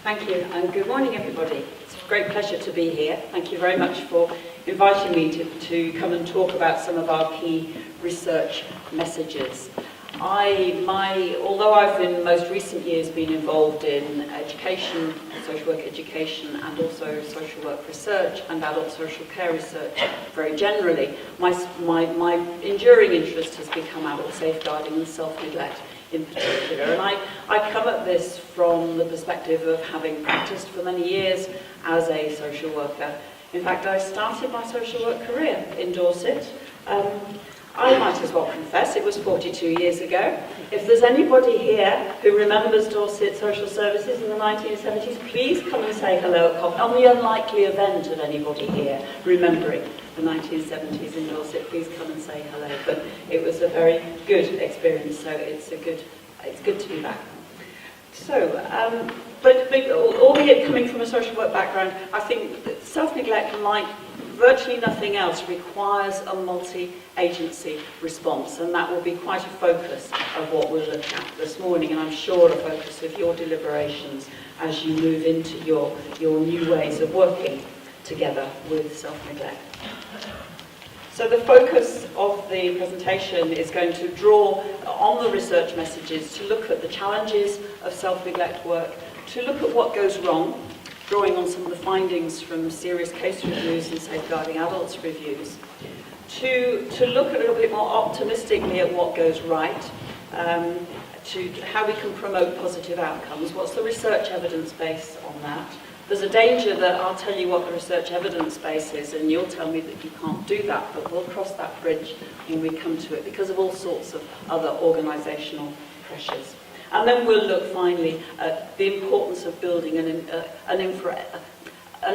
Thank you, and good morning, everybody. It's a great pleasure to be here. Thank you very much for inviting me to come and talk about some of our key research messages. Although I've in most recent years been involved in education, social work education, and also social work research and adult social care research very generally, my enduring interest has become adult safeguarding and self-neglect in particular. And I come at this from the perspective of having practiced for many years as a social worker. In fact, I started my social work career in Dorset. I might as well confess it was 42 years ago. If there's anybody here who remembers Dorset Social Services in the 1970s, please come and say hello at coffee. On the unlikely event of anybody here remembering the 1970s in Dorset, please come and say hello. But it was a very good experience, so it's good to be back. So, but albeit coming from a social work background, I think that self-neglect, like virtually nothing else, requires a multi-agency response, and that will be quite a focus of what we'll look at this morning, and I'm sure a focus of your deliberations as you move into your new ways of working together with self-neglect. So the focus of the presentation is going to draw on the research messages to look at the challenges of self-neglect work, to look at what goes wrong, drawing on some of the findings from serious case reviews and safeguarding adults reviews, to look a little bit more optimistically at what goes right, to how we can promote positive outcomes, what's the research evidence base on that. There's a danger that I'll tell you what the research evidence base is and you'll tell me that you can't do that, but we'll cross that bridge when we come to it because of all sorts of other organisational pressures. And then we'll look finally at the importance of building an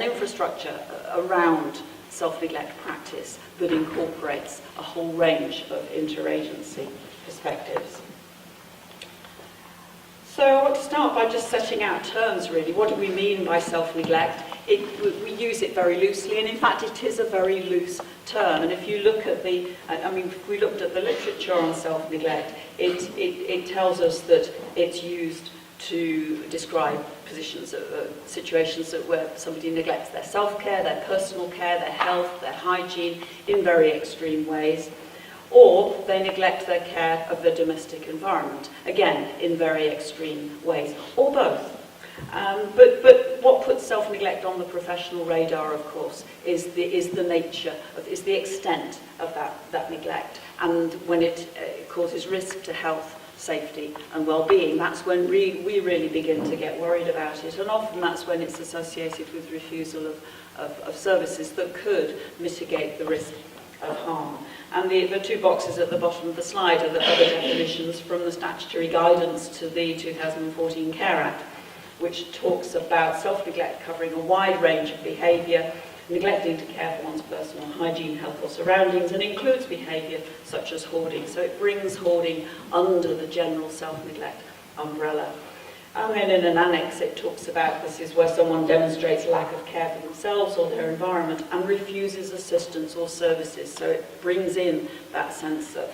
infrastructure around self-neglect practice that incorporates a whole range of interagency perspectives. So I want to start by just setting out terms, really. What do we mean by self-neglect? We use it very loosely, and in fact it is a very loose term. And if you look at if we looked at the literature on self-neglect, it tells us that it's used to describe situations where somebody neglects their self-care, their personal care, their health, their hygiene in very extreme ways, or they neglect their care of the domestic environment, again, in very extreme ways, or both. But what puts self-neglect on the professional radar, of course, is the extent of that neglect, and when it causes risk to health, safety and well-being. That's when we really begin to get worried about it, and often that's when it's associated with refusal of services that could mitigate the risk of harm. And the two boxes at the bottom of the slide are the other definitions from the statutory guidance to the 2014 Care Act, which talks about self-neglect covering a wide range of behaviour, neglecting to care for one's personal hygiene, health or surroundings, and includes behaviour such as hoarding. So it brings hoarding under the general self-neglect umbrella. And then in an annex it talks about this is where someone demonstrates lack of care for themselves or their environment and refuses assistance or services. So it brings in that sense of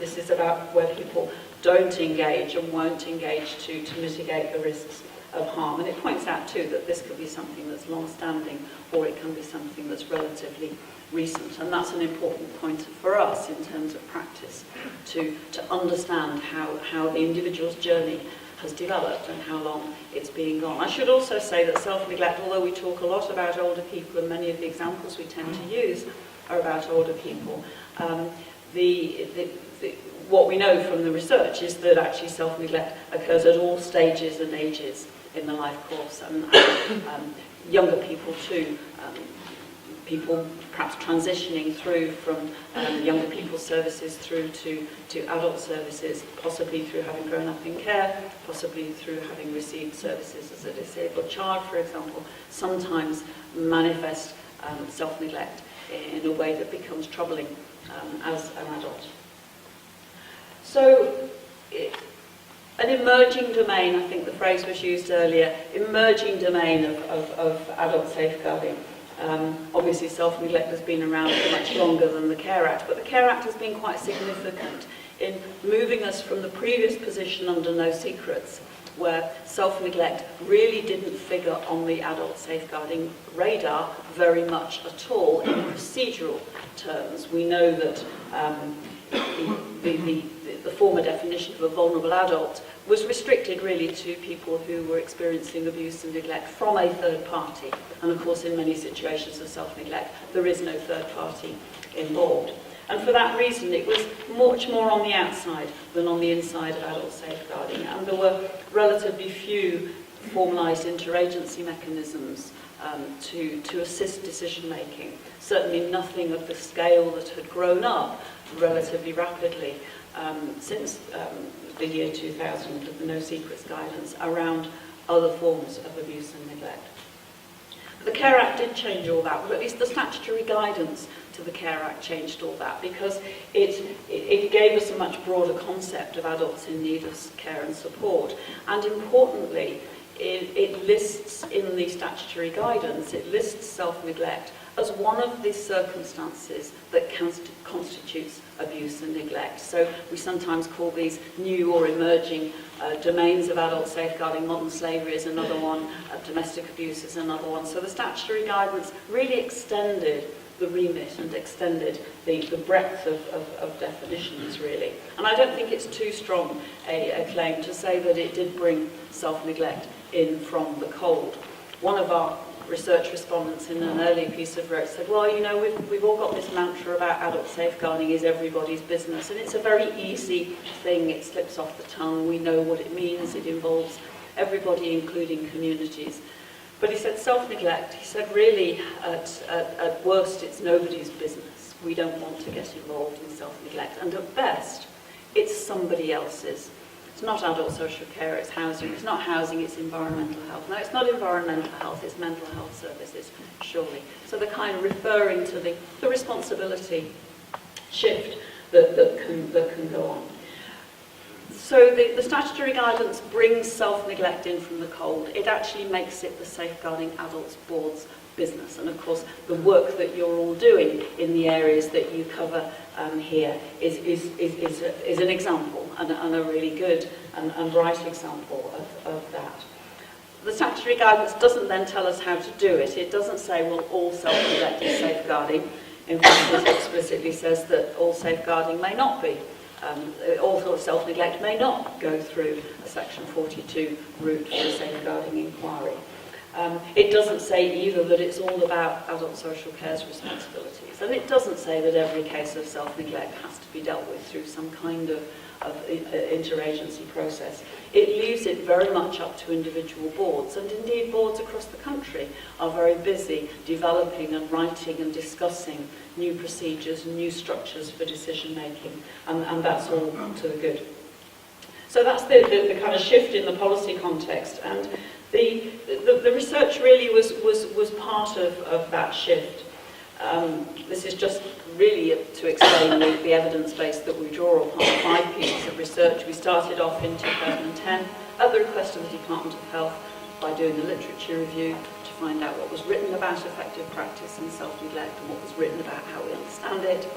this is about where people don't engage and won't engage to mitigate the risks of harm. And it points out too that this could be something that's long-standing or it can be something that's relatively recent, and that's an important point for us in terms of practice to understand how the individual's journey has developed and how long it's been gone. I should also say that self-neglect, although we talk a lot about older people and many of the examples we tend to use are about older people, what we know from the research is that actually self-neglect occurs at all stages and ages in the life course, and younger people too. People perhaps transitioning through from younger people's services through to adult services, possibly through having grown up in care, possibly through having received services as a disabled child, for example, sometimes manifest self-neglect in a way that becomes troubling as an adult. So, an emerging domain, I think the phrase was used earlier, emerging domain of adult safeguarding. Obviously self-neglect has been around for much longer than the Care Act, but the Care Act has been quite significant in moving us from the previous position under no secrets where self-neglect really didn't figure on the adult safeguarding radar very much at all in procedural terms. We know that the former definition of a vulnerable adult was restricted really to people who were experiencing abuse and neglect from a third party. And of course, in many situations of self-neglect, there is no third party involved. And for that reason, it was much more on the outside than on the inside of adult safeguarding. And there were relatively few formalised interagency mechanisms to assist decision-making. Certainly nothing of the scale that had grown up relatively rapidly since the year 2000, the No Secrets guidance, around other forms of abuse and neglect. The Care Act did change all that, but at least the statutory guidance to the Care Act changed all that, because it gave us a much broader concept of adults in need of care and support. And importantly, it lists in the statutory guidance, it lists self-neglect as one of the circumstances that constitutes abuse and neglect. So we sometimes call these new or emerging domains of adult safeguarding. Modern slavery is another one, domestic abuse is another one. So the statutory guidance really extended the remit and extended the breadth of definitions, really. And I don't think it's too strong a claim to say that it did bring self-neglect in from the cold. One of our research respondents in an early piece of work said, well, you know, we've all got this mantra about adult safeguarding is everybody's business, and it's a very easy thing, it slips off the tongue, we know what it means, it involves everybody, including communities. But he said self-neglect, he said really, at worst, it's nobody's business. We don't want to get involved in self-neglect, and at best, it's somebody else's. It's not adult social care, it's housing. It's not housing, it's environmental health. No, it's not environmental health, it's mental health services, surely. So they're kind of referring to the responsibility shift that can go on. So the statutory guidance brings self-neglect in from the cold. It actually makes it the Safeguarding Adults Board's business. And of course, the work that you're all doing in the areas that you cover here is an example, and a really good and right example of that. The statutory guidance doesn't then tell us how to do it. It doesn't say, well, all self-neglect is safeguarding. In fact, it explicitly says that all safeguarding may not be. All sort of self-neglect may not go through a Section 42 route for a safeguarding inquiry. It doesn't say either that it's all about adult social care's responsibilities, and it doesn't say that every case of self-neglect has to be dealt with through some kind of interagency process. It leaves it very much up to individual boards, and indeed boards across the country are very busy developing and writing and discussing new procedures and new structures for decision making, and that's all to the good. So that's the kind of shift in the policy context, and the research really was part of that shift. This is just really to explain the evidence base that we draw upon. 5 pieces of research. We started off in 2010 at the request of the Department of Health by doing a literature review to find out what was written about effective practice in self-neglect and what was written about how we understand it.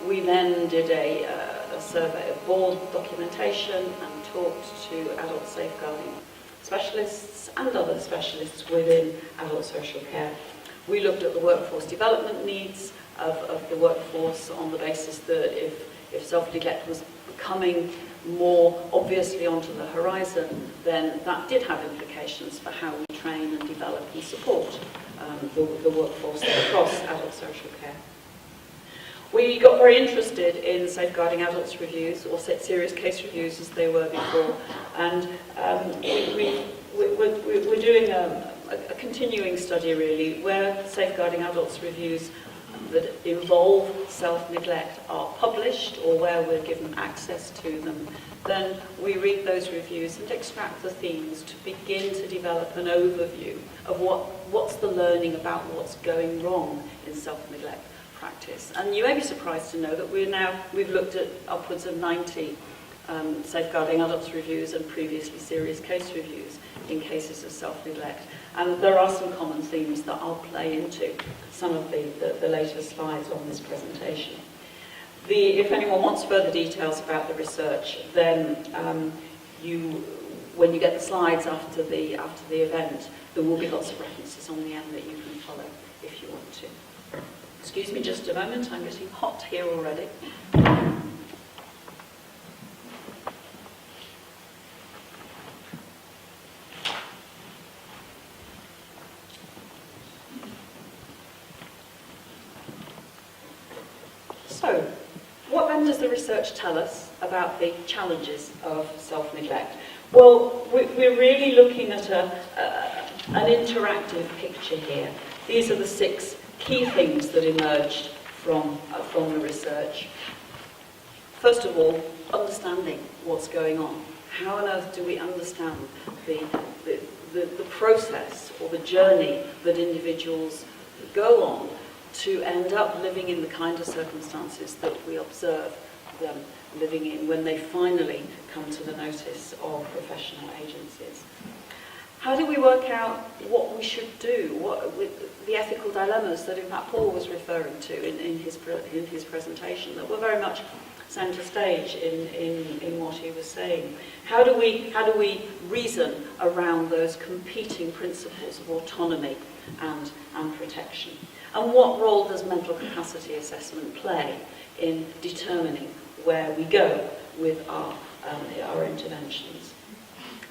We then did a survey of board documentation and talked to adult safeguarding specialists and other specialists within adult social care. We looked at the workforce development needs of the workforce on the basis that if self-neglect was coming more obviously onto the horizon, then that did have implications for how we train and develop and support the workforce across adult social care. We got very interested in safeguarding adults reviews, or serious case reviews as they were before, and we're doing a continuing study really where safeguarding adults reviews that involve self-neglect are published or where we're given access to them. Then we read those reviews and extract the themes to begin to develop an overview of what's the learning about what's going wrong in self-neglect practice. And you may be surprised to know that we've looked at upwards of 90 safeguarding adults reviews and previously serious case reviews in cases of self-neglect. And there are some common themes that I'll play into some of the later slides on this presentation. If anyone wants further details about the research, then when you get the slides after the event, there will be lots of references on the end that you can follow if you want to. Excuse me just a moment, I'm getting hot here already. So, what then does the research tell us about the challenges of self-neglect? Well, we're really looking at an interactive picture here. These are the 6 key things that emerged from the research. First of all, understanding what's going on. How on earth do we understand the process or the journey that individuals go on to end up living in the kind of circumstances that we observe them living in when they finally come to the notice of professional agencies? How do we work out what we should do, with the ethical dilemmas that in fact Paul was referring to in his presentation, that were very much centre stage in what he was saying? How do we reason around those competing principles of autonomy and protection? And what role does mental capacity assessment play in determining where we go with our interventions?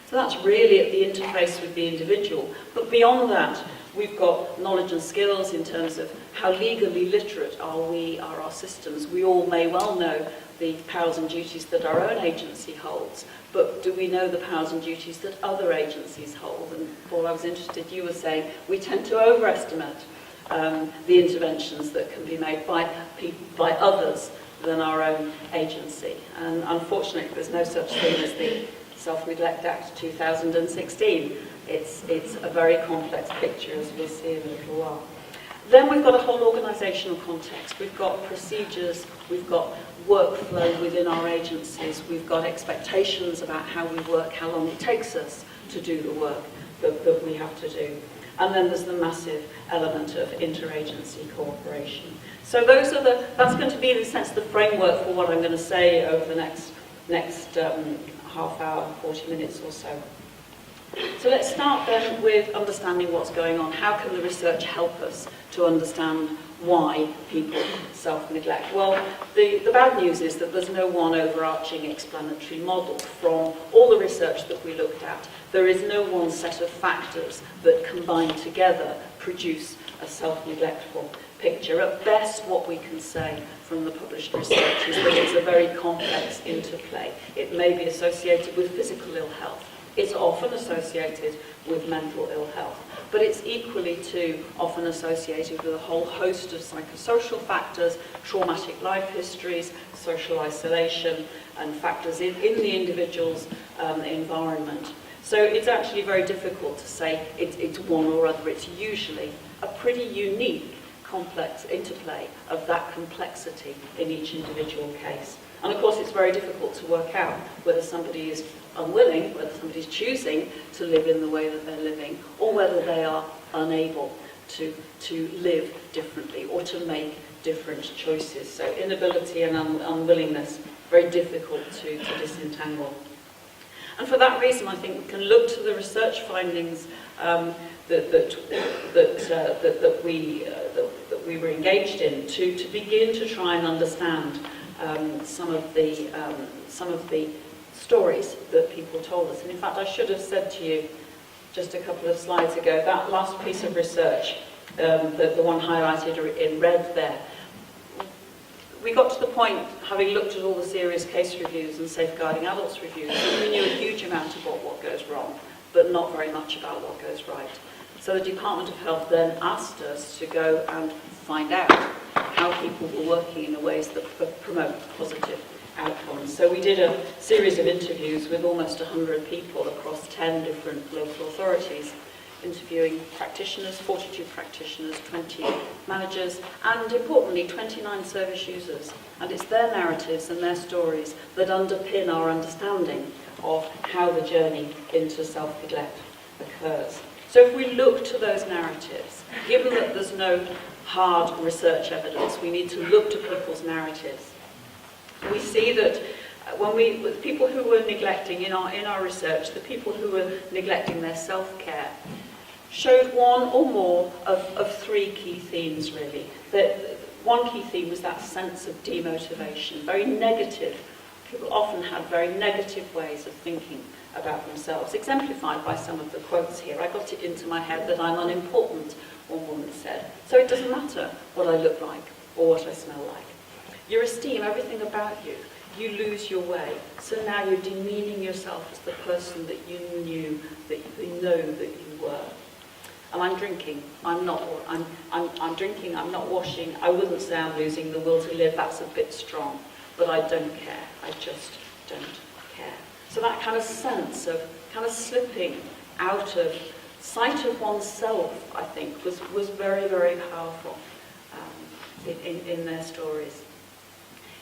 So that's really at the interface with the individual. But beyond that, we've got knowledge and skills in terms of how legally literate are our systems. We all may well know the powers and duties that our own agency holds, but do we know the powers and duties that other agencies hold? And Paul, I was interested, you were saying we tend to overestimate the interventions that can be made by others than our own agency. And unfortunately, there's no such thing as the Self-Neglect Act 2016. It's a very complex picture, as we'll see in a little while. Then we've got a whole organisational context. We've got procedures, we've got workflow within our agencies, we've got expectations about how we work, how long it takes us to do the work that we have to do. And then there's the massive element of interagency cooperation. So that's going to be, in a sense, the framework for what I'm going to say over the next half hour, 40 minutes or so. So let's start then with understanding what's going on. How can the research help us to understand why people self-neglect? Well, the bad news is that there's no one overarching explanatory model from all the research that we looked at. There is no one set of factors that combined together produce a self-neglectful picture. At best, what we can say from the published research is that it's a very complex interplay. It may be associated with physical ill health. It's often associated with mental ill health, but it's equally too often associated with a whole host of psychosocial factors, traumatic life histories, social isolation, and factors in the individual's environment. So it's actually very difficult to say it's one or other. It's usually a pretty unique, complex interplay of that complexity in each individual case. And of course, it's very difficult to work out whether somebody is unwilling, whether somebody's choosing to live in the way that they're living, or whether they are unable to live differently or to make different choices. So inability and unwillingness, very difficult to disentangle. And for that reason, I think we can look to the research findings that we were engaged in to begin to try and understand some of the stories that people told us. And in fact, I should have said to you just a couple of slides ago, that last piece of research, the one highlighted in red there, we got to the point, having looked at all the serious case reviews and safeguarding adults reviews, that we knew a huge amount about what goes wrong, but not very much about what goes right. So the Department of Health then asked us to go and find out how people were working in the ways that promote positive outcomes. So we did a series of interviews with almost 100 people across 10 different local authorities, interviewing practitioners, 42 practitioners, 20 managers, and importantly, 29 service users. And it's their narratives and their stories that underpin our understanding of how the journey into self-neglect occurs. So if we look to those narratives, given that there's no hard research evidence, we need to look to people's narratives. We see that with people who were neglecting, in our research, the people who were neglecting their self-care showed one or more of three key themes, really. One key theme was that sense of demotivation, very negative. People often had very negative ways of thinking about themselves, exemplified by some of the quotes here. I got it into my head that I'm unimportant, one woman said. So it doesn't matter what I look like or what I smell like. Your esteem, everything about you, you lose your way. So now you're demeaning yourself as the person that you knew, that you know that you were. And I'm drinking. I'm drinking. I'm not washing. I wouldn't say I'm losing the will to live. That's a bit strong. But I don't care. I just don't care. So that kind of sense of kind of slipping out of sight of oneself, I think, was very, very powerful in their stories.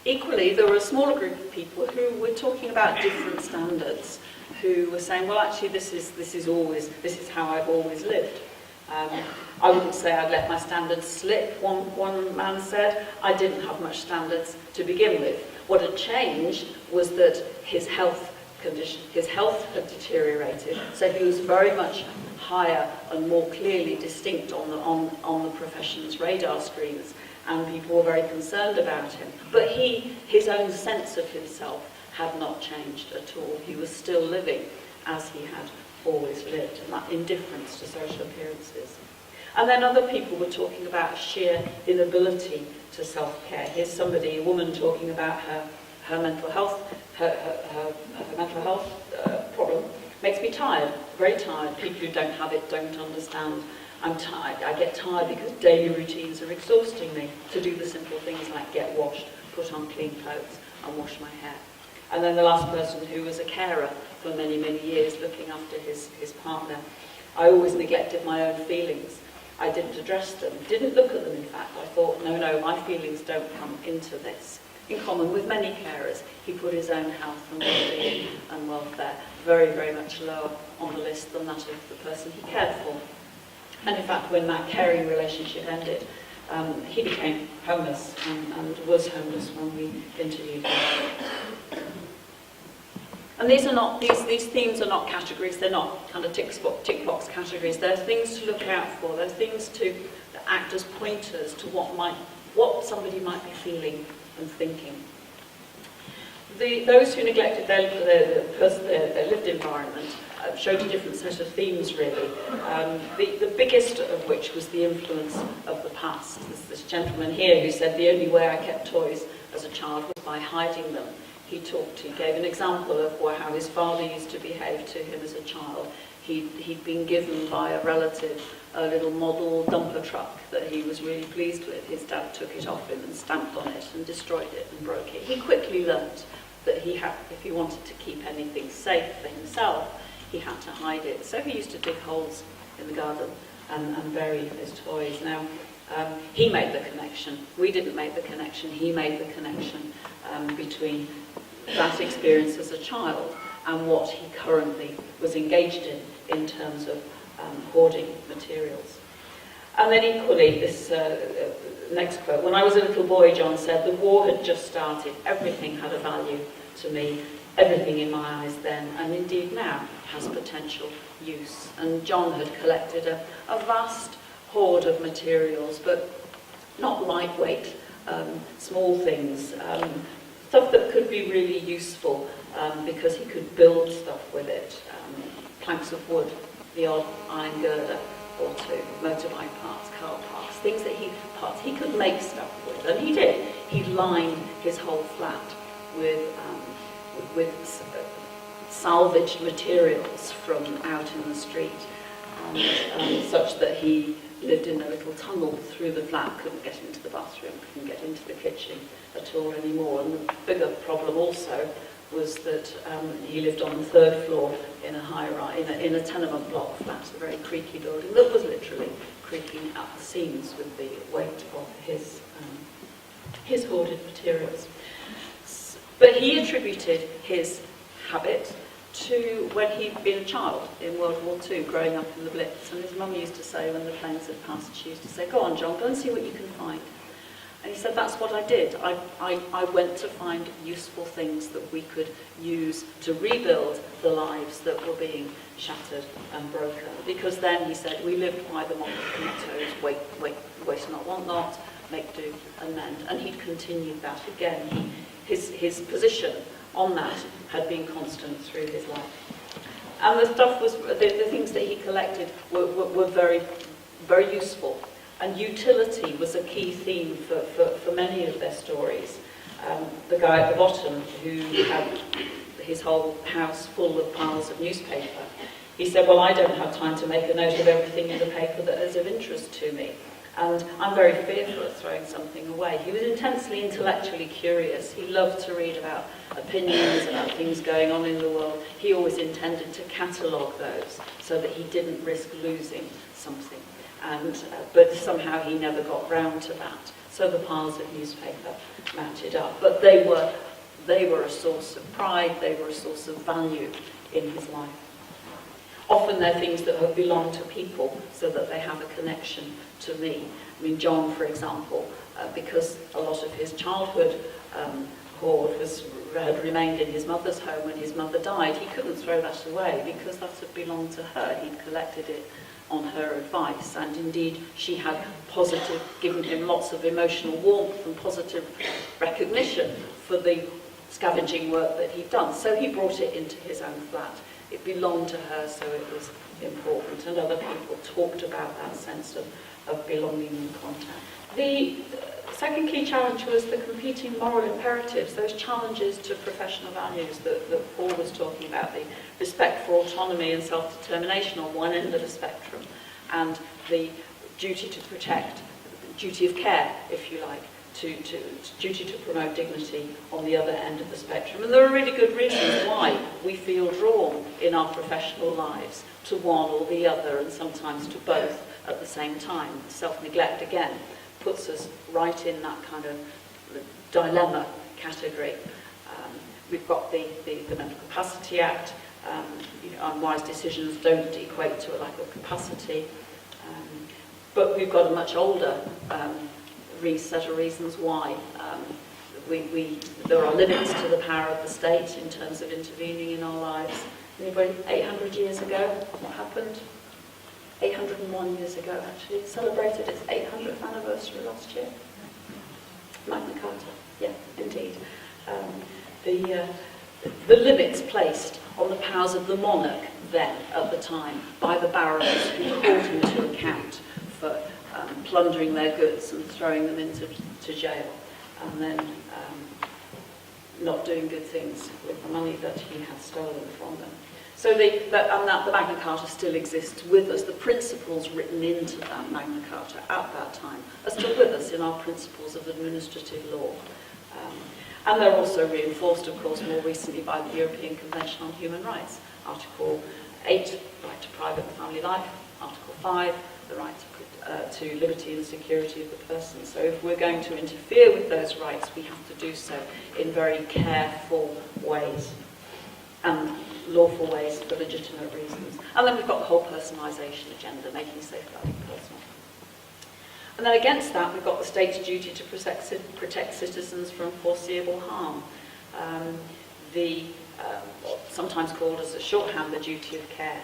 Equally, there were a smaller group of people who were talking about different standards, who were saying, well, actually, this is how I've always lived. I wouldn't say I'd let my standards slip. One man said, I didn't have much standards to begin with. What had changed was that his health had deteriorated, so he was very much higher and more clearly distinct on the profession's radar screens, and people were very concerned about him. But his own sense of himself had not changed at all. He was still living as he had always lived, and that indifference to social appearances. And then other people were talking about sheer inability to self-care. Here's a woman talking about her mental health, her mental health problem. Makes me tired, very tired. People who don't have it don't understand. I'm tired. I get tired because daily routines are exhausting me to do the simple things like get washed, put on clean clothes, and wash my hair. And then the last person, who was a carer for many, many years, looking after his partner. I always neglected my own feelings. I didn't address them, didn't look at them, in fact. I thought, no, my feelings don't come into this. In common with many carers, he put his own health and well-being and welfare very, very much lower on the list than that of the person he cared for. And in fact, when that caring relationship ended, he became homeless and was homeless when we interviewed him. And these themes are not categories. They're not kind of tick box categories. They're things to look out for. They're things to act as pointers to what somebody might be feeling and thinking. Those who neglected their lived environment showed a different set of themes, really. The biggest of which was the influence of the past. There's this gentleman here who said the only way I kept toys as a child was by hiding them. He gave an example of how his father used to behave to him as a child. He'd been given by a relative a little model dumper truck that he was really pleased with. His dad took it off him and stamped on it and destroyed it and broke it. He quickly learnt that if he wanted to keep anything safe for himself, he had to hide it. So he used to dig holes in the garden and bury his toys. Now, he made the connection. We didn't make the connection. He made the connection between that experience as a child and what he currently was engaged in terms of hoarding materials. And then equally, this next quote, when I was a little boy, John said, the war had just started. Everything had a value to me. Everything in my eyes then, and indeed now, has potential use. And John had collected a vast hoard of materials, but not lightweight, small things, stuff that could be really useful because he could build stuff with it. Planks of wood, the odd iron girder or two, motorbike parts, car parts, things that he could make stuff with, and he did. He lined his whole flat with salvaged materials from out in the street, such that he lived in a little tunnel through the flat, couldn't get into the bathroom, couldn't get into the kitchen at all anymore. And the bigger problem also was that he lived on the third floor in a high-rise, in a tenement block flat, a very creaky building that was literally creaking at the seams with the weight of his hoarded materials. But he attributed his habit to when he'd been a child in World War II, growing up in the Blitz. And his mum used to say, when the planes had passed, she used to say, go on, John, go and see what you can find. And he said, that's what I did. I went to find useful things that we could use to rebuild the lives that were being shattered and broken. Because then, he said, we lived by the mottos, waste not, want not, make do and mend. And he'd continued that again. His position on that had been constant through his life. And the stuff was, the things that he collected were very, very useful. And utility was a key theme for many of their stories. The guy at the bottom, who had his whole house full of piles of newspaper, he said, well, I don't have time to make a note of everything in the paper that is of interest to me. And I'm very fearful of throwing something away. He was intensely intellectually curious. He loved to read about opinions, about things going on in the world. He always intended to catalogue those so that he didn't risk losing something. But somehow he never got round to that. So the piles of newspaper mounted up. But they were a source of pride, they were a source of value in his life. Often they're things that have belonged to people so that they have a connection to me. I mean, John, for example, because a lot of his childhood hoard had remained in his mother's home when his mother died, he couldn't throw that away because that had belonged to her. He'd collected it on her advice, and indeed she had given him lots of emotional warmth and positive recognition for the scavenging work that he'd done. So he brought it into his own flat. It belonged to her, so it was important, and other people talked about that sense of belonging and contact. The second key challenge was the competing moral imperatives, those challenges to professional values that Paul was talking about, the respect for autonomy and self-determination on one end of the spectrum, and the duty to protect, duty of care, if you like, duty to promote dignity on the other end of the spectrum. And there are really good reasons why we feel drawn in our professional lives to one or the other, and sometimes to both at the same time. Self-neglect, again, puts us right in that kind of dilemma category. We've got the Mental Capacity Act. Unwise decisions don't equate to a lack of capacity. But we've got a much older set of reasons why. There are limits to the power of the state in terms of intervening in our lives. Anybody? 800 years ago, what happened? 801 years ago, actually. It celebrated its 800th anniversary last year. Magna Carta, yeah, indeed. The limits placed on the powers of the monarch then, at the time, by the barons who called him to account for plundering their goods and throwing them into jail, and then not doing good things with the money that he had stolen from them. So the Magna Carta still exists with us. The principles written into that Magna Carta at that time are still with us in our principles of administrative law. And they're also reinforced, of course, more recently by the European Convention on Human Rights. Article 8, right to private and family life. Article 5, the right to liberty and security of the person. So if we're going to interfere with those rights, we have to do so in very careful ways and lawful ways for legitimate reasons. And then we've got the whole personalisation agenda, making safeguarding personal. And then against that, we've got the state's duty to protect citizens from foreseeable harm. Sometimes called as a shorthand, the duty of care.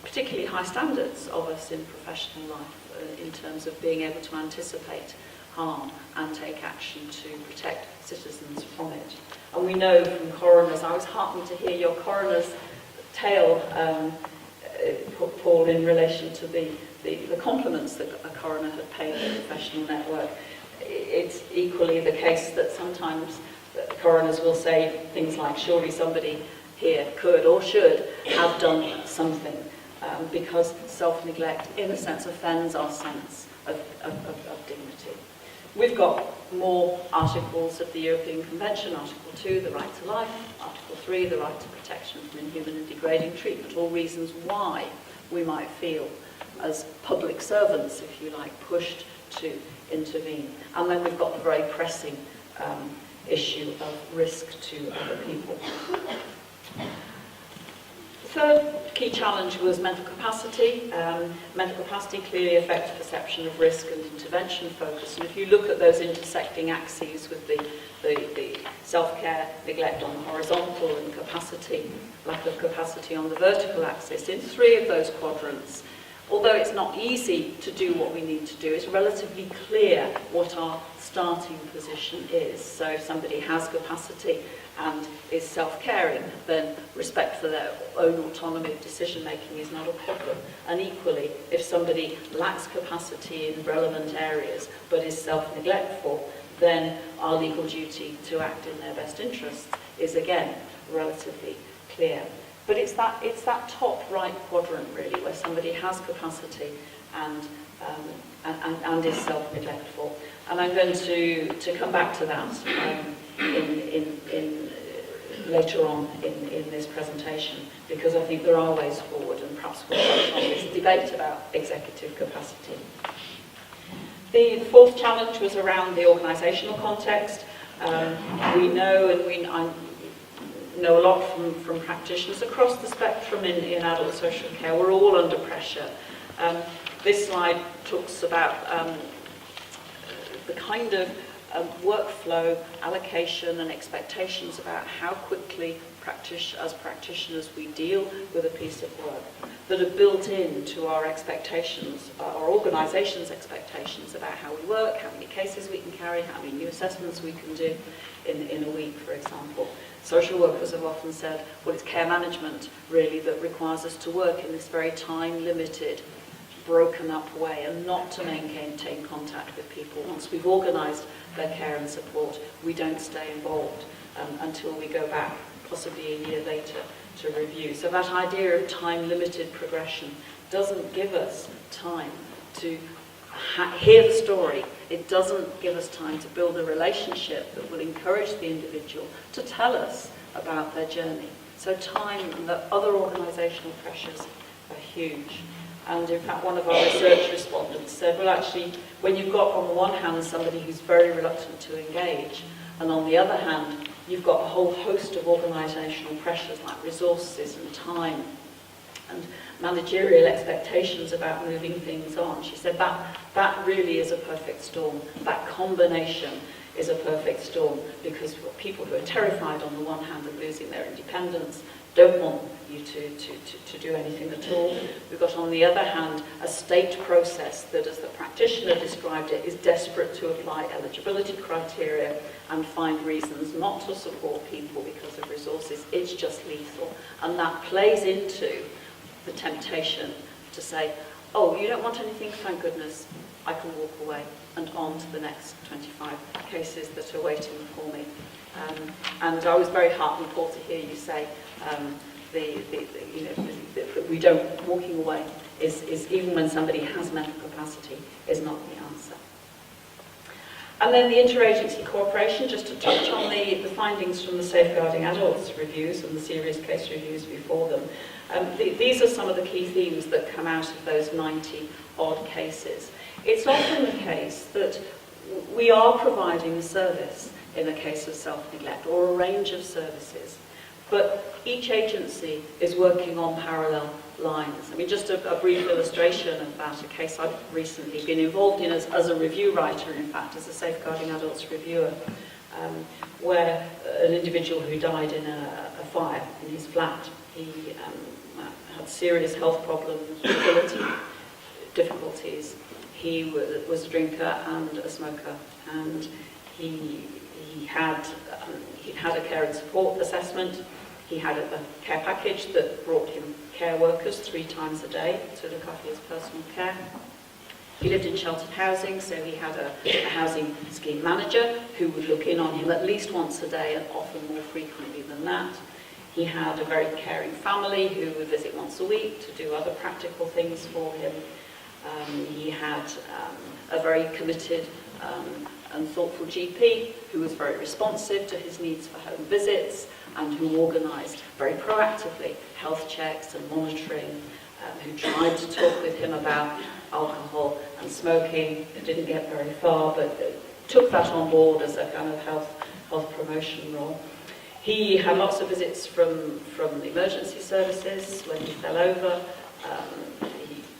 Particularly high standards of us in professional life in terms of being able to anticipate harm and take action to protect citizens from it. And we know from coroners, I was heartened to hear your coroner's tale, Paul, in relation to the compliments that a coroner had paid the professional network. It's equally the case that sometimes coroners will say things like, surely somebody here could or should have done something, because self-neglect, in a sense, offends our sense of dignity. We've got more articles of the European Convention, Article 2, the right to life, Article 3, the right to protection from inhuman and degrading treatment, all reasons why we might feel, as public servants, if you like, pushed to intervene. And then we've got the very pressing issue of risk to other people. third key challenge was mental capacity. Mental capacity clearly affects perception of risk and intervention focus. And if you look at those intersecting axes with the self-care, neglect on the horizontal and capacity, lack of capacity on the vertical axis, in 3 of those quadrants, although it's not easy to do what we need to do, it's relatively clear what our starting position is. So if somebody has capacity and is self-caring, then respect for their own autonomy of decision-making is not a problem. And equally, if somebody lacks capacity in relevant areas but is self-neglectful, then our legal duty to act in their best interests is again relatively clear. But it's that top right quadrant really where somebody has capacity and is self-neglectful. And I'm going to come back to that later on in this presentation, because I think there are ways forward, and perhaps we'll touch on this debate about executive capacity. The fourth challenge was around the organisational context. We know, and I know a lot from practitioners across the spectrum in adult social care, we're all under pressure. This slide talks about the kind of workflow, allocation and expectations about how quickly as practitioners we deal with a piece of work that are built into our expectations, our organisation's expectations about how we work, how many cases we can carry, how many new assessments we can do in a week, for example. Social workers have often said, well, it's care management really that requires us to work in this very time-limited, broken up way and not to maintain contact with people. Once we've organised their care and support, we don't stay involved until we go back, possibly a year later, to review. So that idea of time-limited progression doesn't give us time to hear the story. It doesn't give us time to build a relationship that will encourage the individual to tell us about their journey. So time and the other organisational pressures are huge. And in fact, one of our research respondents said, well, actually, when you've got, on the one hand, somebody who's very reluctant to engage, and on the other hand, you've got a whole host of organisational pressures like resources and time and managerial expectations about moving things on. She said that really is a perfect storm. That combination is a perfect storm, because people who are terrified on the one hand of losing their independence don't want you to do anything at all. We've got on the other hand a state process that, as the practitioner described it, is desperate to apply eligibility criteria and find reasons not to support people because of resources. It's just lethal. And that plays into the temptation to say, oh, you don't want anything, thank goodness, I can walk away and on to the next 25 cases that are waiting for me. And I was very heartened, Paul, to hear you say we don't, walking away is even when somebody has mental capacity, is not the answer. And then the interagency cooperation, just to touch on the findings from the Safeguarding Adults reviews and the serious case reviews before them. These are some of the key themes that come out of those 90 odd cases. It's often the case that we are providing a service in a case of self-neglect, or a range of services, but each agency is working on parallel lines. I mean, just a brief illustration of that, a case I've recently been involved in as a review writer, in fact, as a Safeguarding Adults reviewer, where an individual who died in a fire in his flat, he had serious health problems, mobility difficulties. He was a drinker and a smoker, and he had a care and support assessment. He had a care package that brought him care workers 3 times a day to look after his personal care. He lived in sheltered housing, so he had a housing scheme manager who would look in on him at least once a day and often more frequently than that. He had a very caring family who would visit once a week to do other practical things for him. He had a very committed and thoughtful GP who was very responsive to his needs for home visits and who organised very proactively health checks and monitoring, who tried to talk with him about alcohol and smoking. It didn't get very far, but took that on board as a kind of health promotion role. He had lots of visits from the emergency services when he fell over.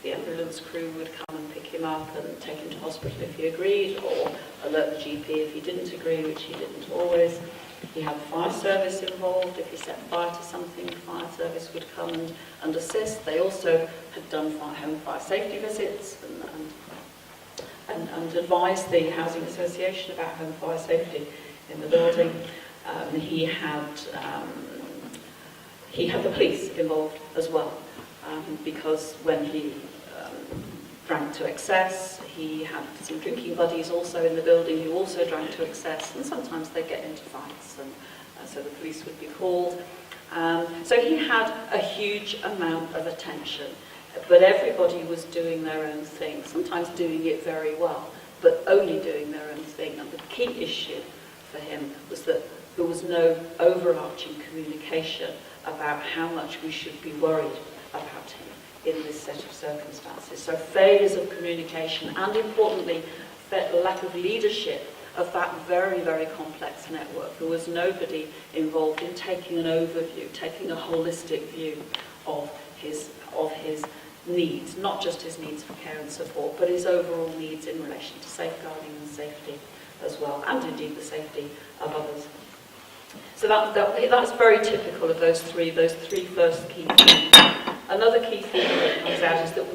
The ambulance crew would come and pick him up and take him to hospital if he agreed, or alert the GP if he didn't agree, which he didn't always. He had the fire service involved. If he set fire to something, the fire service would come and assist. They also had done home fire safety visits and advised the housing association about home fire safety in the building. He had the police involved as well, because when he drank to excess, he had some drinking buddies also in the building who also drank to excess, and sometimes they get into fights, and so the police would be called. So he had a huge amount of attention, but everybody was doing their own thing, sometimes doing it very well, but only doing their own thing. And the key issue for him was that there was no overarching communication about how much we should be worried about him in this set of circumstances. So failures of communication, and importantly, lack of leadership of that very, very complex network. There was nobody involved in taking an overview, taking a holistic view of his needs, not just his needs for care and support, but his overall needs in relation to safeguarding and safety as well, and indeed the safety of others. So that's very typical of those three first key themes. Another key theme that comes out is that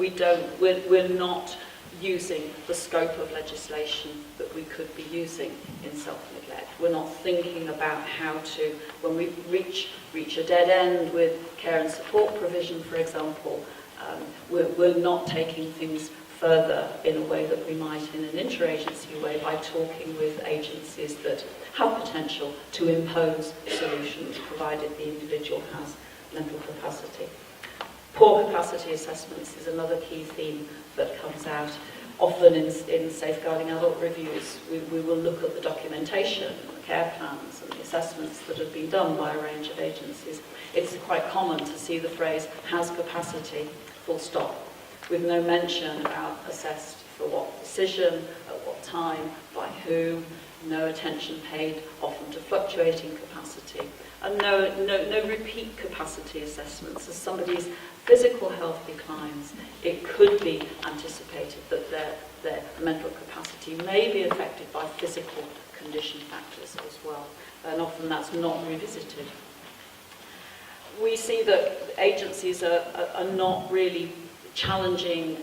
we're not using the scope of legislation that we could be using in self-neglect. We're not thinking about how to, when we reach a dead end with care and support provision, for example, we're not taking things further in a way that we might in an interagency way by talking with agencies that have potential to impose solutions, provided the individual has mental capacity. Poor capacity assessments is another key theme that comes out. Often in safeguarding adult reviews, we will look at the documentation, the care plans and the assessments that have been done by a range of agencies. It's quite common to see the phrase, has capacity, full stop, with no mention about assessed for what decision, at what time, by whom, no attention paid often to fluctuating capacity, and no repeat capacity assessments. As somebody's physical health declines, it could be anticipated that their mental capacity may be affected by physical condition factors as well, and often that's not revisited. We see that agencies are not really challenging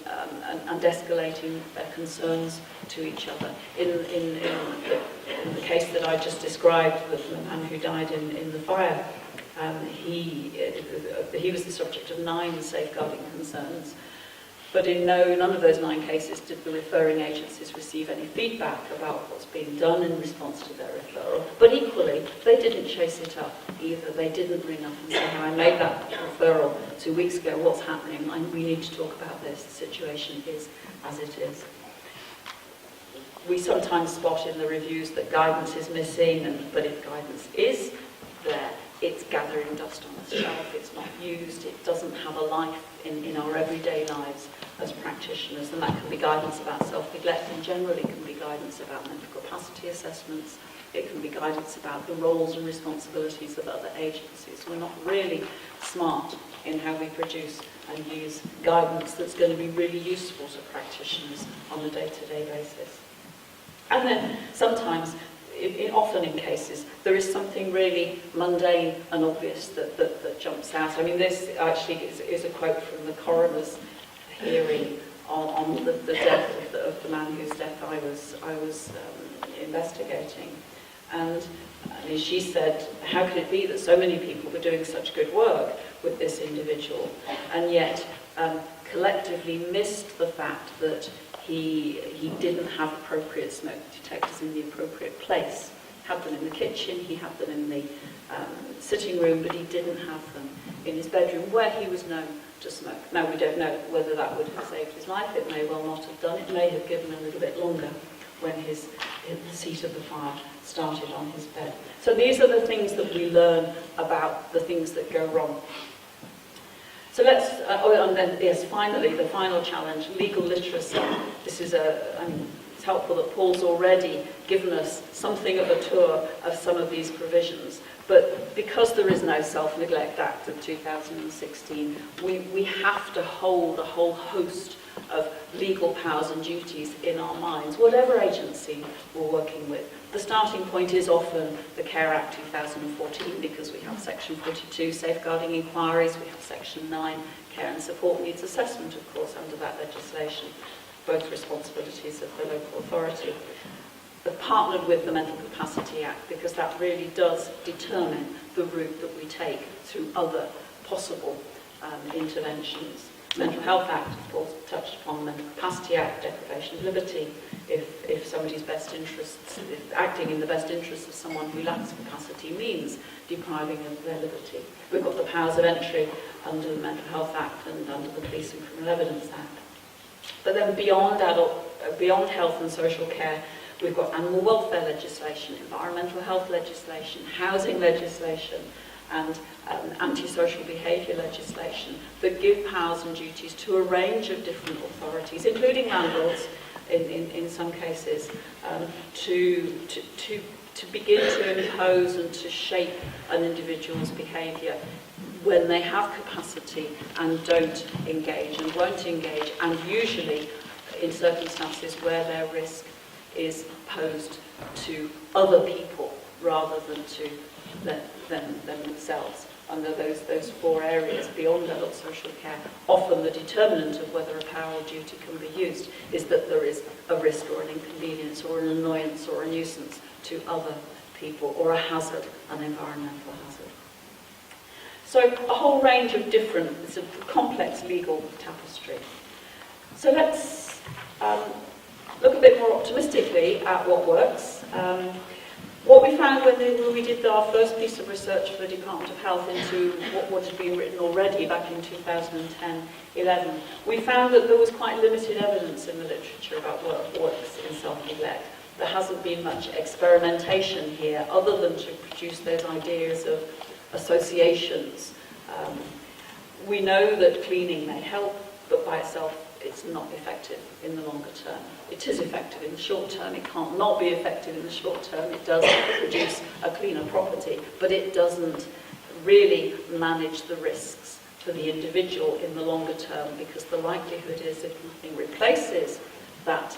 and escalating their concerns to each other. In the case that I just described, the man who died in the fire, he was the subject of 9 safeguarding concerns, but in none of those 9 cases did the referring agencies receive any feedback about what's being done in response to their referral. But equally, they didn't chase it up either. They didn't ring up and say, I made that referral 2 weeks ago, what's happening? We need to talk about this. The situation is as it is. We sometimes spot in the reviews that guidance is missing, but if guidance is there, it's gathering dust on the shelf, it's not used, it doesn't have a life in our everyday lives as practitioners, and that can be guidance about self-neglect, and generally can be guidance about mental capacity assessments, it can be guidance about the roles and responsibilities of other agencies. We're not really smart in how we produce and use guidance that's going to be really useful to practitioners on a day-to-day basis. And then sometimes, often in cases, there is something really mundane and obvious that jumps out. I mean, this actually is a quote from the coroner's hearing on the death of the man whose death I was investigating. And she said, how could it be that so many people were doing such good work with this individual and yet collectively missed the fact that he didn't have appropriate smoke detectors in the appropriate place. He had them in the kitchen, he had them in the sitting room, but he didn't have them in his bedroom where he was known to smoke. Now, we don't know whether that would have saved his life. It may well not have done. It may have given a little bit longer when the heat of the fire started on his bed. So these are the things that we learn about the things that go wrong. So let's, and then, yes, finally, the final challenge, legal literacy. This is it's It's helpful that Paul's already given us something of a tour of some of these provisions. But because there is no Self-Neglect Act of 2016, we have to hold a whole host of legal powers and duties in our minds, whatever agency we're working with. The starting point is often the Care Act 2014, because we have Section 42, Safeguarding Inquiries, we have Section 9, Care and Support Needs Assessment, of course, under that legislation, both responsibilities of the local authority. But partnered with the Mental Capacity Act, because that really does determine the route that we take through other possible interventions. Mental Health Act, of course, touched upon the Mental Capacity Act, deprivation of liberty, if somebody's best interests, if acting in the best interests of someone who lacks capacity means depriving them of their liberty. We've got the powers of entry under the Mental Health Act and under the Police and Criminal Evidence Act. But then beyond health and social care, we've got animal welfare legislation, environmental health legislation, housing legislation, and antisocial behaviour legislation that give powers and duties to a range of different authorities, including landlords in some cases, to begin to impose and to shape an individual's behaviour when they have capacity and don't engage and won't engage, and usually in circumstances where their risk is posed to other people rather than to themselves. Under those four areas beyond adult social care, often the determinant of whether a power or duty can be used is that there is a risk or an inconvenience or an annoyance or a nuisance to other people, or a hazard, an environmental hazard. So a whole range of different, it's a complex legal tapestry. So let's look a bit more optimistically at what works. What we found when we did our first piece of research for the Department of Health into what had been written already back in 2010-11, we found that there was quite limited evidence in the literature about what works in self-neglect. There hasn't been much experimentation here other than to produce those ideas of associations. We know that cleaning may help, but by itself it's not effective in the longer term. It is effective in the short term. It can't not be effective in the short term. It does produce a cleaner property, but it doesn't really manage the risks for the individual in the longer term, because the likelihood is if nothing replaces that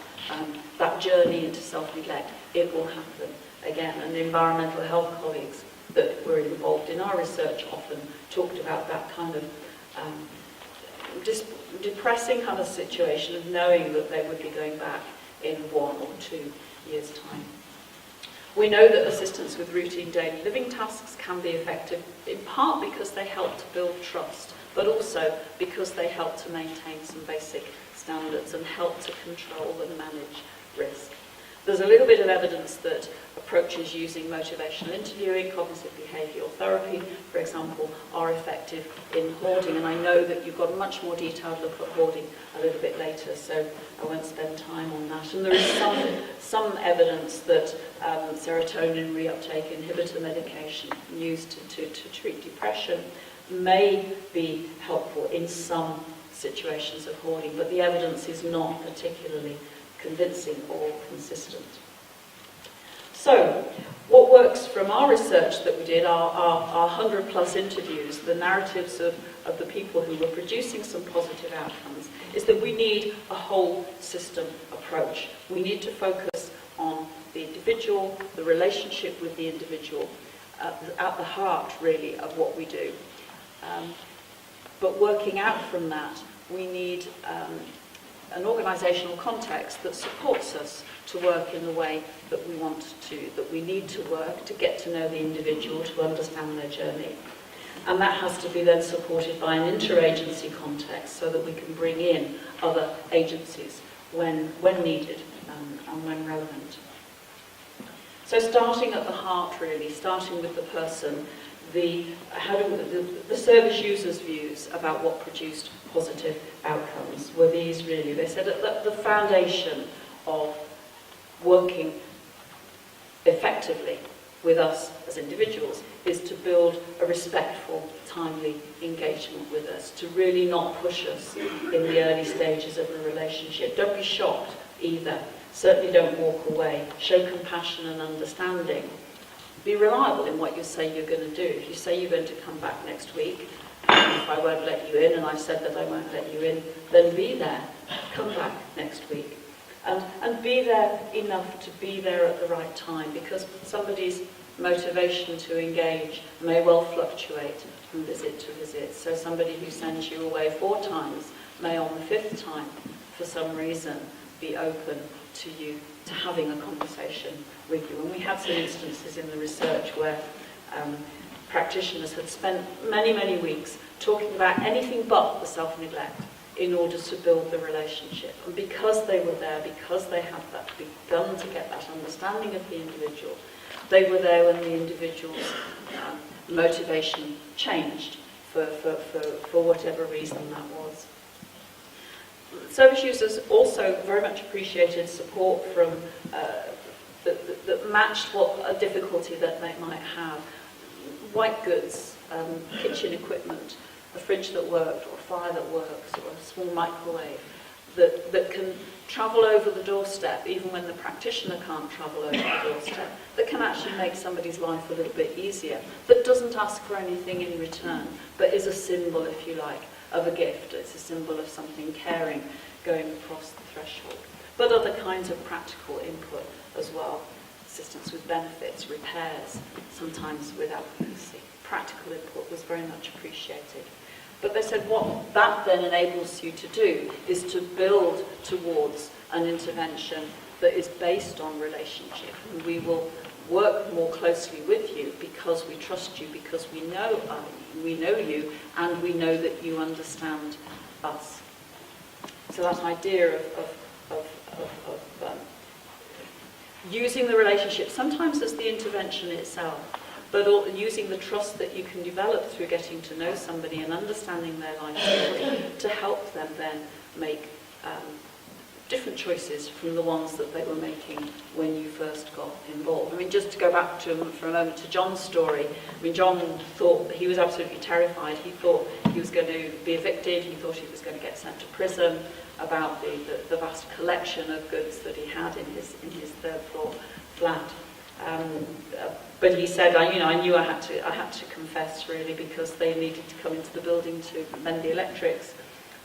journey into self-neglect, it will happen again. And the environmental health colleagues that were involved in our research often talked about that kind of depressing kind of situation of knowing that they would be going back in 1 or 2 years' time. We know that assistance with routine daily living tasks can be effective, in part because they help to build trust, but also because they help to maintain some basic standards and help to control and manage risk. There's a little bit of evidence that approaches using motivational interviewing, cognitive behavioural therapy, for example, are effective in hoarding. And I know that you've got a much more detailed look at hoarding a little bit later, so I won't spend time on that. And there is some evidence that serotonin reuptake inhibitor medication used to treat depression may be helpful in some situations of hoarding, but the evidence is not particularly convincing or consistent. So, what works from our research that we did, our 100 plus interviews, the narratives of the people who were producing some positive outcomes, is that we need a whole system approach. We need to focus on the individual, the relationship with the individual, at the heart really of what we do. But working out from that, we need an organisational context that supports us to work in the way that we want to, that we need to work to get to know the individual, to understand their journey. And that has to be then supported by an interagency context so that we can bring in other agencies when needed and when relevant. So starting at the heart really, starting with the person, the service users' views about what produced positive outcomes were these really. They said that the foundation of working effectively with us as individuals is to build a respectful, timely engagement with us, to really not push us in the early stages of a relationship. Don't be shocked either. Certainly don't walk away. Show compassion and understanding. Be reliable in what you say you're going to do. If you say you're going to come back next week, and if I won't let you in, and I said that I won't let you in, then be there. Come back next week. And be there enough to be there at the right time, because somebody's motivation to engage may well fluctuate from visit to visit. So somebody who sends you away 4 times may on the 5th time, for some reason, be open to you, to having a conversation with you. And we had some instances in the research where practitioners had spent many, many weeks talking about anything but the self-neglect in order to build the relationship. And because they were there, because they had that, begun to get that understanding of the individual, they were there when the individual's motivation changed for whatever reason that was. Service users also very much appreciated support from that matched what a difficulty that they might have. White goods, kitchen equipment, a fridge that worked, or a fire that works, or a small microwave that can travel over the doorstep, even when the practitioner can't travel over the doorstep, that can actually make somebody's life a little bit easier, that doesn't ask for anything in return, but is a symbol, if you like, of a gift. It's a symbol of something caring going across the threshold. But other kinds of practical input as well. Assistance with benefits, repairs, sometimes with advocacy. Practical input was very much appreciated. But they said what that then enables you to do is to build towards an intervention that is based on relationship. And we will work more closely with you because we trust you, because we know you, and we know that you understand us. So that idea of using the relationship, sometimes as the intervention itself, but using the trust that you can develop through getting to know somebody and understanding their life story to help them then make different choices from the ones that they were making when you first got involved. I mean, just to go back to for a moment to John's story, I mean, John thought he was absolutely terrified. He thought he was going to be evicted. He thought he was going to get sent to prison about the vast collection of goods that he had in his 3rd floor flat. But he said, I knew I had to confess really, because they needed to come into the building to mend the electrics.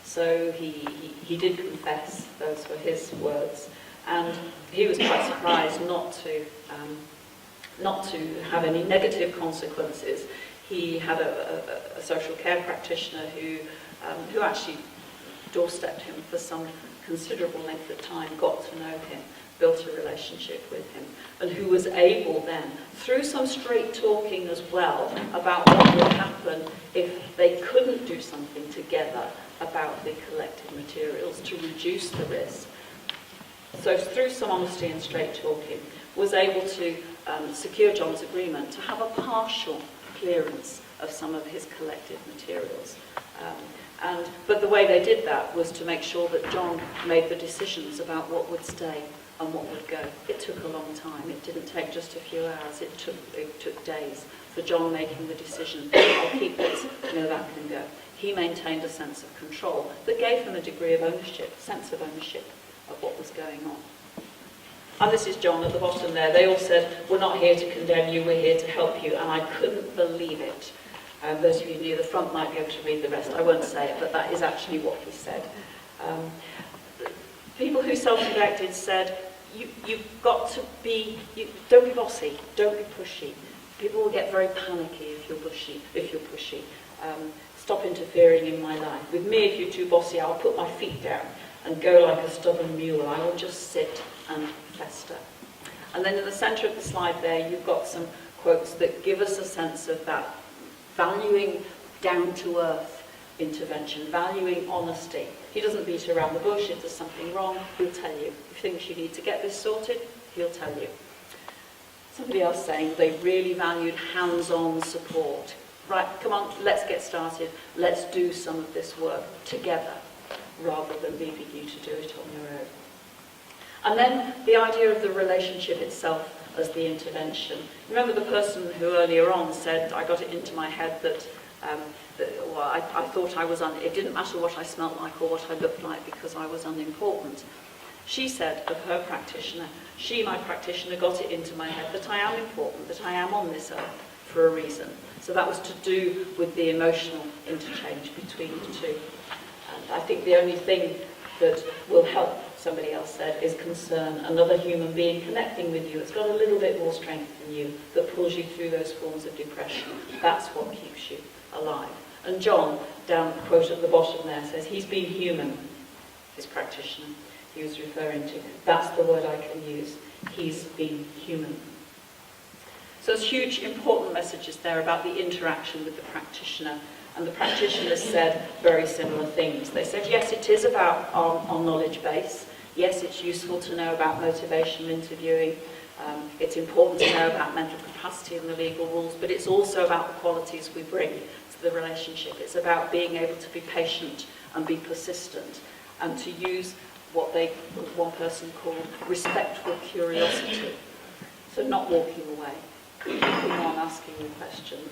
So he did confess. Those were his words, and he was quite surprised not to have any negative consequences. He had a social care practitioner who actually doorstepped him for some considerable length of time, got to know him, built a relationship with him, and who was able then, through some straight talking as well, about what would happen if they couldn't do something together about the collected materials to reduce the risk. So through some honesty and straight talking, was able to secure John's agreement to have a partial clearance of some of his collected materials. But the way they did that was to make sure that John made the decisions about what would stay and what would go. It took a long time. It didn't take just a few hours. It took days for John making the decision, I'll keep this, no, that can go. He maintained a sense of control that gave him a degree of ownership, sense of ownership of what was going on. And this is John at the bottom there. They all said, we're not here to condemn you, we're here to help you. And I couldn't believe it. Those of you near the front might be able to read the rest. I won't say it, but that is actually what he said. People who self-neglected said, you've got to be, don't be bossy, don't be pushy. People will get very panicky if you're pushy. Stop interfering in my life. With me, if you're too bossy, I'll put my feet down and go like a stubborn mule. I will just sit and fester. And then in the centre of the slide there, you've got some quotes that give us a sense of that valuing down-to-earth intervention, valuing honesty. He doesn't beat around the bush. If there's something wrong, he'll tell you. If he thinks you need to get this sorted, he'll tell you. Somebody else saying they really valued hands-on support. Right, come on, let's get started. Let's do some of this work together, rather than leaving you to do it on your own. And then the idea of the relationship itself as the intervention. Remember the person who earlier on said, I got it into my head that I thought I was it didn't matter what I smelt like or what I looked like because I was unimportant. She said of her practitioner, she, my practitioner, got it into my head that I am important, that I am on this earth for a reason. So that was to do with the emotional interchange between the two. And I think the only thing that will help, somebody else said, is concern, another human being connecting with you. It's got a little bit more strength than you, that pulls you through those forms of depression. That's what keeps you alive. And John, down the quote at the bottom there, says, he's been human, his practitioner he was referring to. That's the word I can use. He's been human. So there's huge, important messages there about the interaction with the practitioner. And the practitioners said very similar things. They said, yes, it is about our knowledge base. Yes, it's useful to know about motivational interviewing. It's important to know about mental capacity and the legal rules, but it's also about the qualities we bring to the relationship. It's about being able to be patient and be persistent and to use what one person called respectful curiosity. So not walking away, keeping on asking the questions,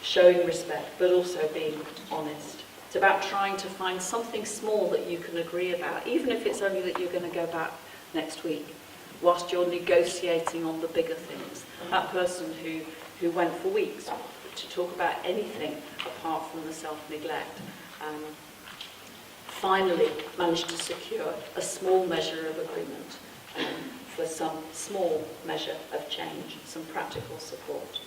showing respect, but also being honest. It's about trying to find something small that you can agree about, even if it's only that you're going to go back next week, whilst you're negotiating on the bigger things. That person who went for weeks to talk about anything apart from the self-neglect, finally managed to secure a small measure of agreement for some small measure of change, some practical support.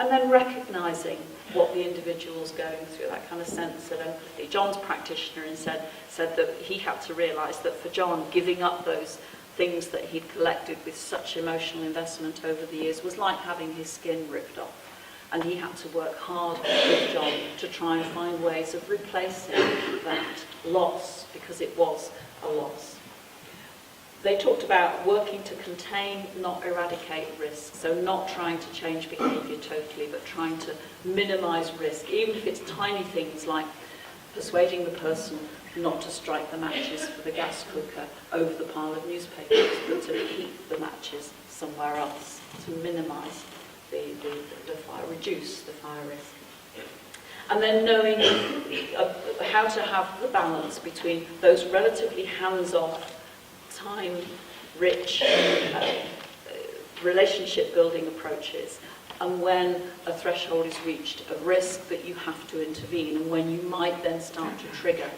And then recognising what the individual's going through, that kind of sense of empathy. John's practitioner said that he had to realise that for John, giving up those things that he'd collected with such emotional investment over the years was like having his skin ripped off. And he had to work hard with John to try and find ways of replacing that loss, because it was a loss. They talked about working to contain, not eradicate risk. So not trying to change behaviour totally, but trying to minimise risk, even if it's tiny things like persuading the person not to strike the matches for the gas cooker over the pile of newspapers, but to keep the matches somewhere else, to minimise the fire, reduce the fire risk. And then knowing how to have the balance between those relatively hands-off, time-rich, relationship-building approaches, and when a threshold is reached of risk that you have to intervene, and when you might then start to trigger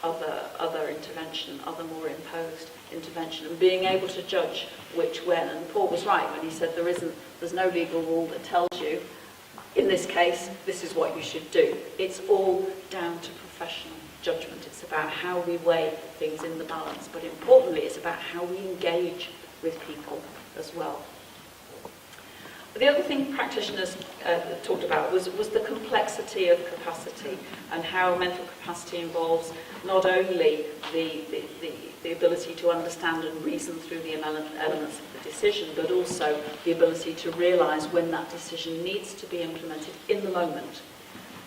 other intervention, other more imposed intervention, and being able to judge which when. And Paul was right when he said there's no legal rule that tells you, in this case, this is what you should do. It's all down to professional judgment. It's about how we weigh things in the balance, but importantly, it's about how we engage with people as well. The other thing practitioners talked about was the complexity of capacity, and how mental capacity involves not only the ability to understand and reason through the elements of the decision, but also the ability to realise when that decision needs to be implemented in the moment.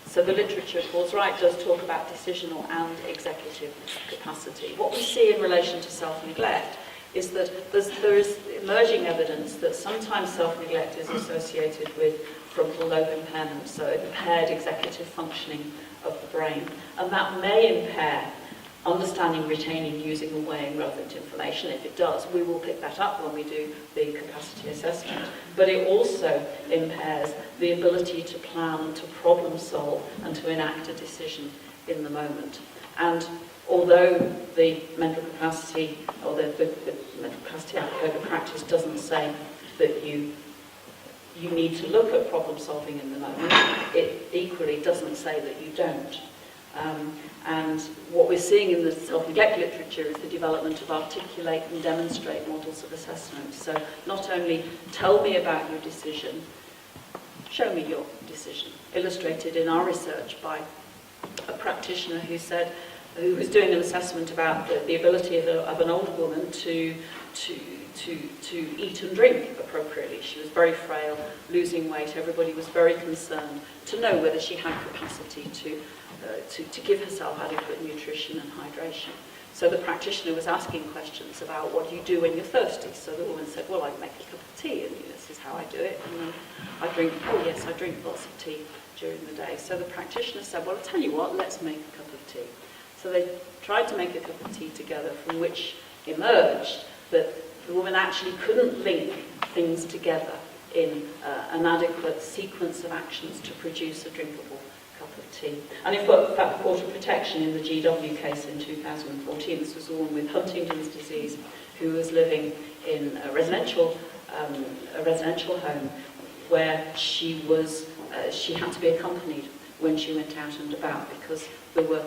So the literature, Paul's right, does talk about decisional and executive capacity. What we see in relation to self-neglect is that there is emerging evidence that sometimes self-neglect is associated with frontal lobe impairment, so impaired executive functioning of the brain. And that may impair understanding, retaining, using and weighing relevant information. If it does, we will pick that up when we do the capacity assessment. But it also impairs the ability to plan and to problem solve and to enact a decision in the moment. And although the mental capacity, or the mental capacity code of practice doesn't say that you need to look at problem solving in the moment, it equally doesn't say that you don't. And what we're seeing in the self-neglect literature is the development of articulate and demonstrate models of assessment. So not only tell me about your decision, show me your decision. Illustrated in our research by a practitioner who was doing an assessment about the ability of an old woman to eat and drink appropriately. She was very frail, losing weight. Everybody was very concerned to know whether she had capacity to give herself adequate nutrition and hydration. So the practitioner was asking questions about what do you do when you're thirsty. So the woman said, well, I make a cup of tea, and this is how I do it. And then I drink lots of tea during the day. So the practitioner said, well, I'll tell you what, let's make a cup of tea. So they tried to make a cup of tea together, from which emerged that the woman actually couldn't link things together in an adequate sequence of actions to produce a drinkable cup of tea. And in fact, the Court of Protection in the GW case in 2014, this was a woman with Huntington's disease who was living in a residential home where she had to be accompanied when she went out and about because there were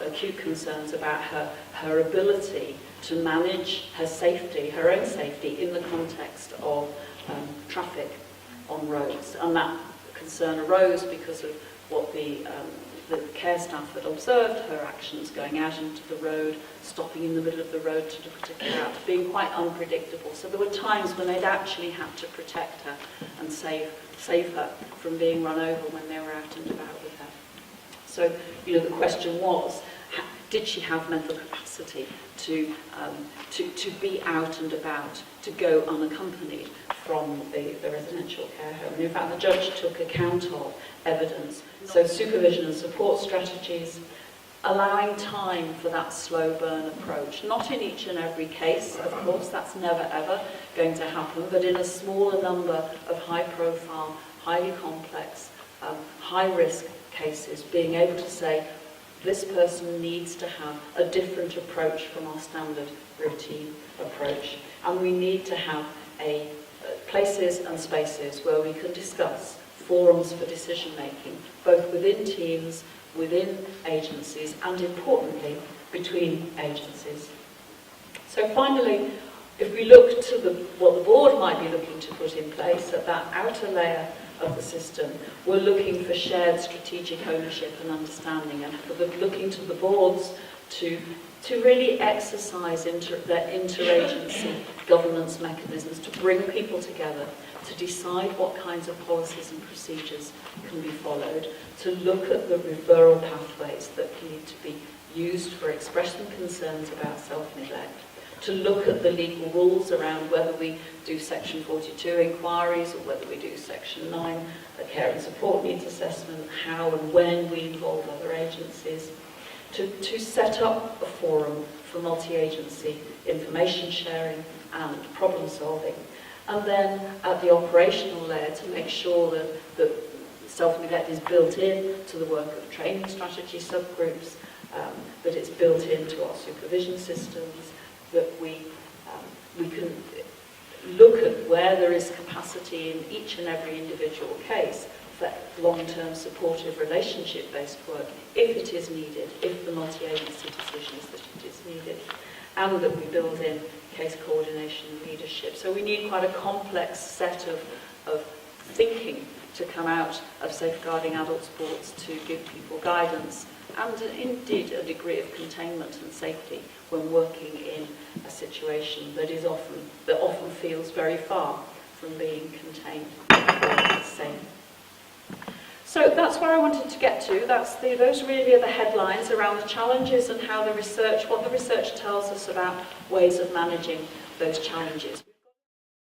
acute concerns about her ability to manage her safety, her own safety, in the context of traffic on roads. And that concern arose because of what the care staff had observed, her actions going out into the road, stopping in the middle of the road to look at her out, being quite unpredictable. So there were times when they'd actually had to protect her and save her from being run over when they were out and about with her. So, the question was, did she have mental capacity to be out and about, to go unaccompanied from the residential care home? And in fact, the judge took account of evidence, so supervision and support strategies, allowing time for that slow burn approach. Not in each and every case, of course, that's never ever going to happen, but in a smaller number of high profile, highly complex, high risk cases, being able to say, this person needs to have a different approach from our standard routine approach. And we need to have places and spaces where we can discuss, forums for decision making, both within teams, within agencies, and importantly, between agencies. So finally, if we look to what the board might be looking to put in place at that outer layer of the system, we're looking for shared strategic ownership and understanding, and looking to the boards to really exercise their interagency governance mechanisms, to bring people together, to decide what kinds of policies and procedures can be followed, to look at the referral pathways that need to be used for expressing concerns about self-neglect, to look at the legal rules around whether we do Section 42 inquiries or whether we do Section 9, the care and support needs assessment, how and when we involve other agencies, to set up a forum for multi-agency information sharing and problem solving, and then at the operational layer to make sure that self-neglect is built in to the work of training strategy subgroups, that it's built into our supervision systems, that we can look at where there is capacity in each and every individual case for long-term supportive relationship-based work, if it is needed, if the multi-agency decision is that it is needed, and that we build in case coordination and leadership. So we need quite a complex set of thinking to come out of safeguarding adult sports to give people guidance and indeed a degree of containment and safety when working in a situation that often feels very far from being contained or safe. So that's where I wanted to get to. Those really are the headlines around the challenges and what the research tells us about ways of managing those challenges.